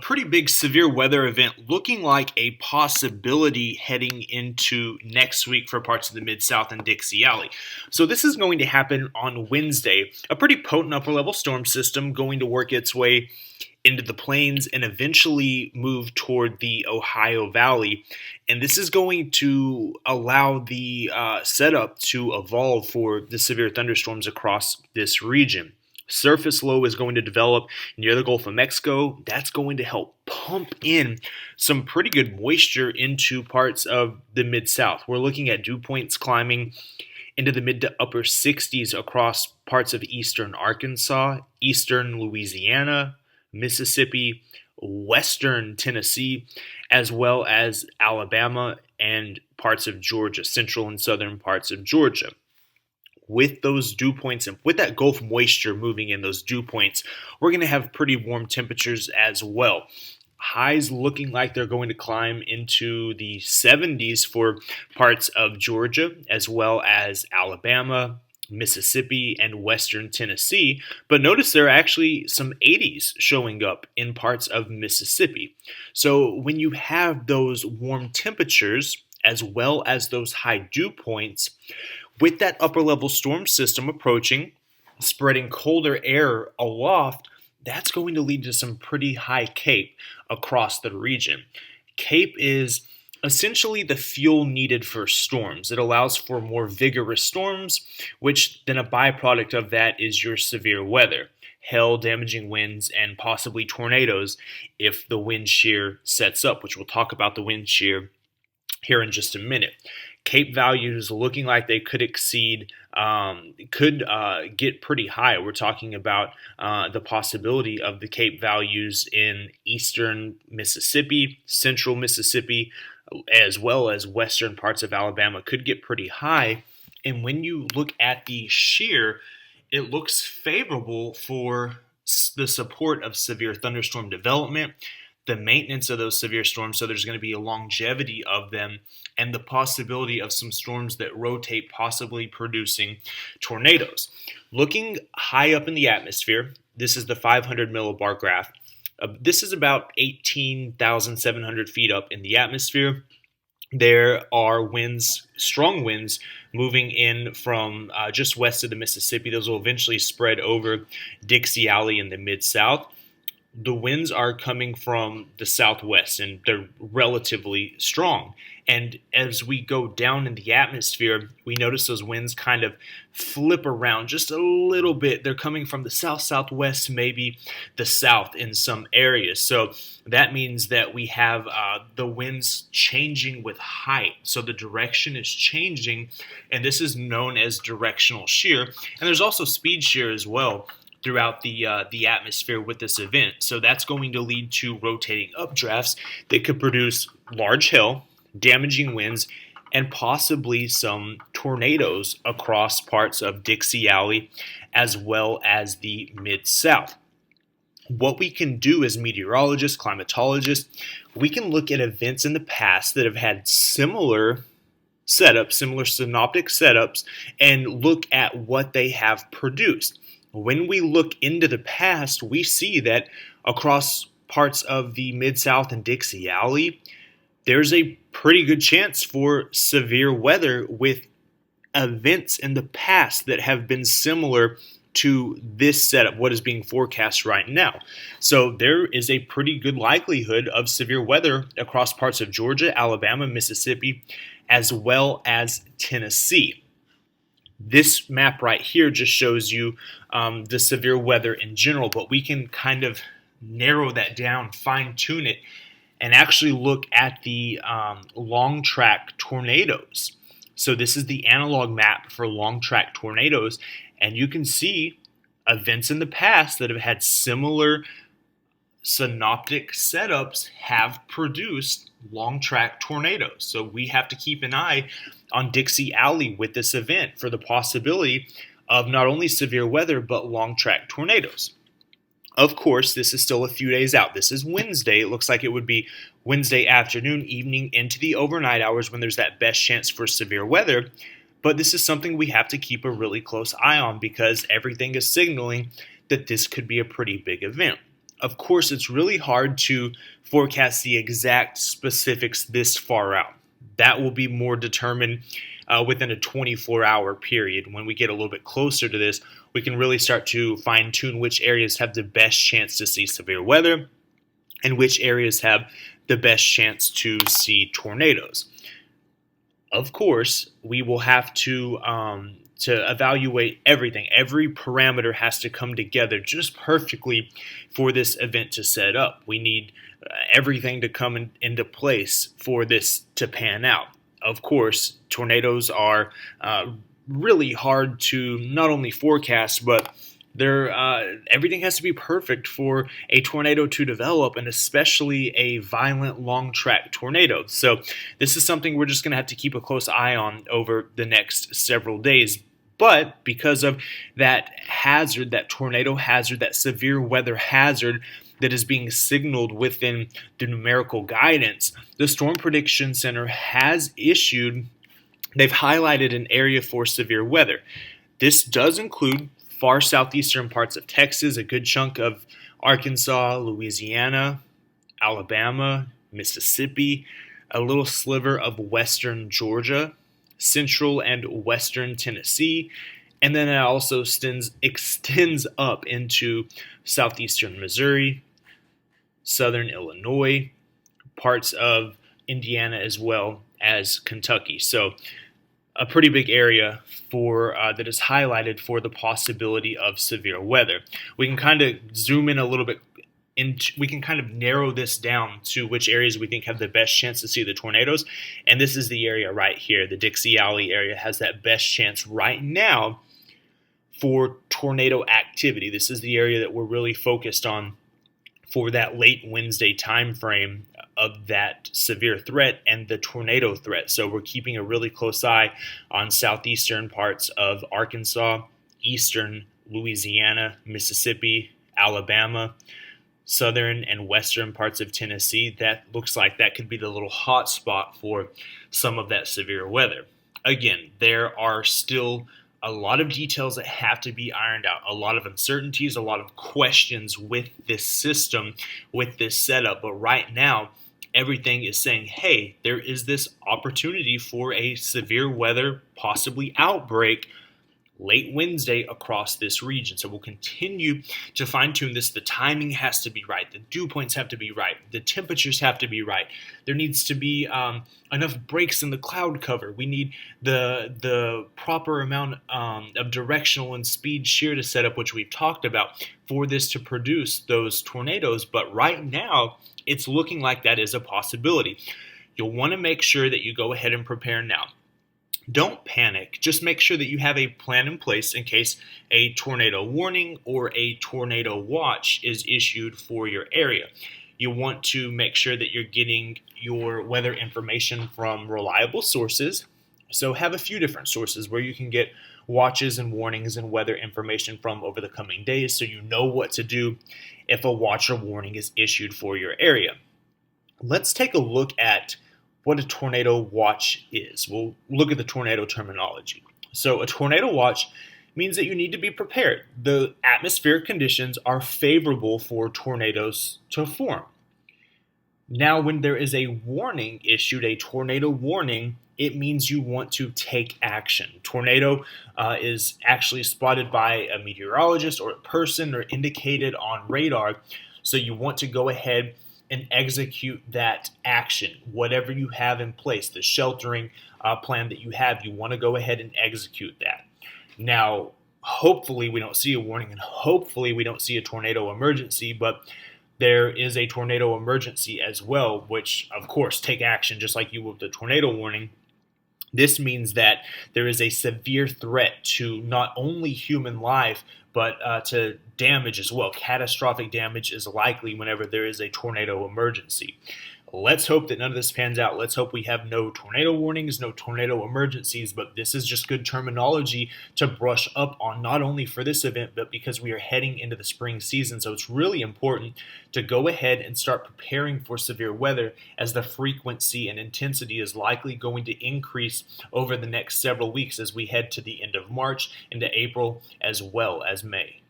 pretty big severe weather event looking like a possibility heading into next week for parts of the Mid-South and Dixie Alley. So this is going to happen on Wednesday. A pretty potent upper level storm system going to work its way into the plains and eventually move toward the Ohio Valley. And this is going to allow the setup to evolve for the severe thunderstorms across this region. Surface low is going to develop near the Gulf of Mexico. That's going to help pump in some pretty good moisture into parts of the Mid-South. We're looking at dew points climbing into the mid to upper 60s across parts of eastern Arkansas, eastern Louisiana, Mississippi, western Tennessee, as well as Alabama and parts of Georgia, central and southern parts of Georgia. With those dew points and with that Gulf moisture moving in those dew points, we're going to have pretty warm temperatures as well. Highs looking like they're going to climb into the 70s for parts of Georgia, as well as Alabama, Mississippi, and western Tennessee. But notice there are actually some 80s showing up in parts of Mississippi. So when you have those warm temperatures, as well as those high dew points, with that upper level storm system approaching, spreading colder air aloft, that's going to lead to some pretty high CAPE across the region. CAPE is essentially the fuel needed for storms. It allows for more vigorous storms, which then a byproduct of that is your severe weather, hail, damaging winds, and possibly tornadoes if the wind shear sets up, which we'll talk about the wind shear here in just a minute. CAPE values looking like they could exceed, get pretty high. We're talking about the possibility of the CAPE values in eastern Mississippi, central Mississippi, as well as western parts of Alabama could get pretty high. And when you look at the shear, it looks favorable for the support of severe thunderstorm development, the maintenance of those severe storms, so there's going to be a longevity of them, and the possibility of some storms that rotate, possibly producing tornadoes. Looking high up in the atmosphere, this is the 500 millibar graph. This is about 18,700 feet up in the atmosphere. There are winds, strong winds, moving in from just west of the Mississippi. Those will eventually spread over Dixie Alley in the Mid-South. The winds are coming from the southwest, and they're relatively strong. And as we go down in the atmosphere, we notice those winds kind of flip around just a little bit. They're coming from the south-southwest, maybe the south in some areas. So that means that we have the winds changing with height. So the direction is changing, and this is known as directional shear. And there's also speed shear as well throughout the atmosphere with this event. So that's going to lead to rotating updrafts that could produce large hail, damaging winds, and possibly some tornadoes across parts of Dixie Alley as well as the Mid-South. What we can do as meteorologists, climatologists, we can look at events in the past that have had similar setups, similar synoptic setups, and look at what they have produced. When we look into the past, we see that across parts of the Mid-South and Dixie Alley, there's a pretty good chance for severe weather with events in the past that have been similar to this setup, what is being forecast right now. So there is a pretty good likelihood of severe weather across parts of Georgia, Alabama, Mississippi, as well as Tennessee. This map right here just shows you the severe weather in general, but we can kind of narrow that down, fine-tune it, and actually look at the long track tornadoes. So this is the analog map for long track tornadoes, and you can see events in the past that have had similar synoptic setups have produced long track tornadoes. So we have to keep an eye on Dixie Alley with this event for the possibility of not only severe weather but long track tornadoes. Of course, this is still a few days out. This is Wednesday. It looks like it would be Wednesday afternoon, evening, into the overnight hours when there's that best chance for severe weather. But this is something we have to keep a really close eye on because everything is signaling that this could be a pretty big event. Of course, it's really hard to forecast the exact specifics this far out. That will be more determined within a 24-hour period. When we get a little bit closer to this, we can really start to fine-tune which areas have the best chance to see severe weather and which areas have the best chance to see tornadoes. Of course, we will have to evaluate everything. Every parameter has to come together just perfectly for this event to set up. We need everything to come into place for this to pan out. Of course, tornadoes are really hard to not only forecast, but everything has to be perfect for a tornado to develop, and especially a violent long-track tornado. So this is something we're just going to have to keep a close eye on over the next several days. But because of that hazard, that tornado hazard, that severe weather hazard that is being signaled within the numerical guidance, the Storm Prediction Center has they've highlighted an area for severe weather. This does include far southeastern parts of Texas, a good chunk of Arkansas, Louisiana, Alabama, Mississippi, a little sliver of western Georgia, central and western Tennessee, and then it also extends up into southeastern Missouri, southern Illinois, parts of Indiana, as well as Kentucky. So a pretty big area that is highlighted for the possibility of severe weather. We can kind of zoom in a little bit. We can kind of narrow this down to which areas we think have the best chance to see the tornadoes. And this is the area right here. The Dixie Alley area has that best chance right now for tornado activity. This is the area that we're really focused on for that late Wednesday time frame of that severe threat and the tornado threat. So we're keeping a really close eye on southeastern parts of Arkansas, eastern Louisiana, Mississippi, Alabama, southern and western parts of Tennessee. That looks like that could be the little hot spot for some of that severe weather. Again, there are still a lot of details that have to be ironed out, a lot of uncertainties, a lot of questions with this system, with this setup. But right now, everything is saying, hey, there is this opportunity for a severe weather, possibly outbreak, late Wednesday across this region. So we'll continue to fine-tune this. The timing has to be right. The dew points have to be right. The temperatures have to be right. There needs to be enough breaks in the cloud cover. We need the proper amount of directional and speed shear to set up, which we've talked about, for this to produce those tornadoes. But right now, it's looking like that is a possibility. You'll want to make sure that you go ahead and prepare now. Don't panic. Just make sure that you have a plan in place in case a tornado warning or a tornado watch is issued for your area. You want to make sure that you're getting your weather information from reliable sources. So have a few different sources where you can get watches and warnings and weather information from over the coming days, so you know what to do if a watch or warning is issued for your area. Let's take a look at what a tornado watch is. We'll look at the tornado terminology. So a tornado watch means that you need to be prepared. The atmospheric conditions are favorable for tornadoes to form. Now, when there is a warning issued, a tornado warning, it means you want to take action. Tornado is actually spotted by a meteorologist or a person or indicated on radar. So you want to go ahead and execute that action. Whatever you have in place, the sheltering plan that you have, you want to go ahead and execute that. Now, hopefully we don't see a warning, and hopefully we don't see a tornado emergency, but there is a tornado emergency as well, which, of course, take action just like you would with the tornado warning. This means that there is a severe threat to not only human life, but to damage as well. Catastrophic damage is likely whenever there is a tornado emergency. Let's hope that none of this pans out. Let's hope we have no tornado warnings, no tornado emergencies, but this is just good terminology to brush up on, not only for this event, but because we are heading into the spring season. So it's really important to go ahead and start preparing for severe weather, as the frequency and intensity is likely going to increase over the next several weeks as we head to the end of March, into April, as well as May.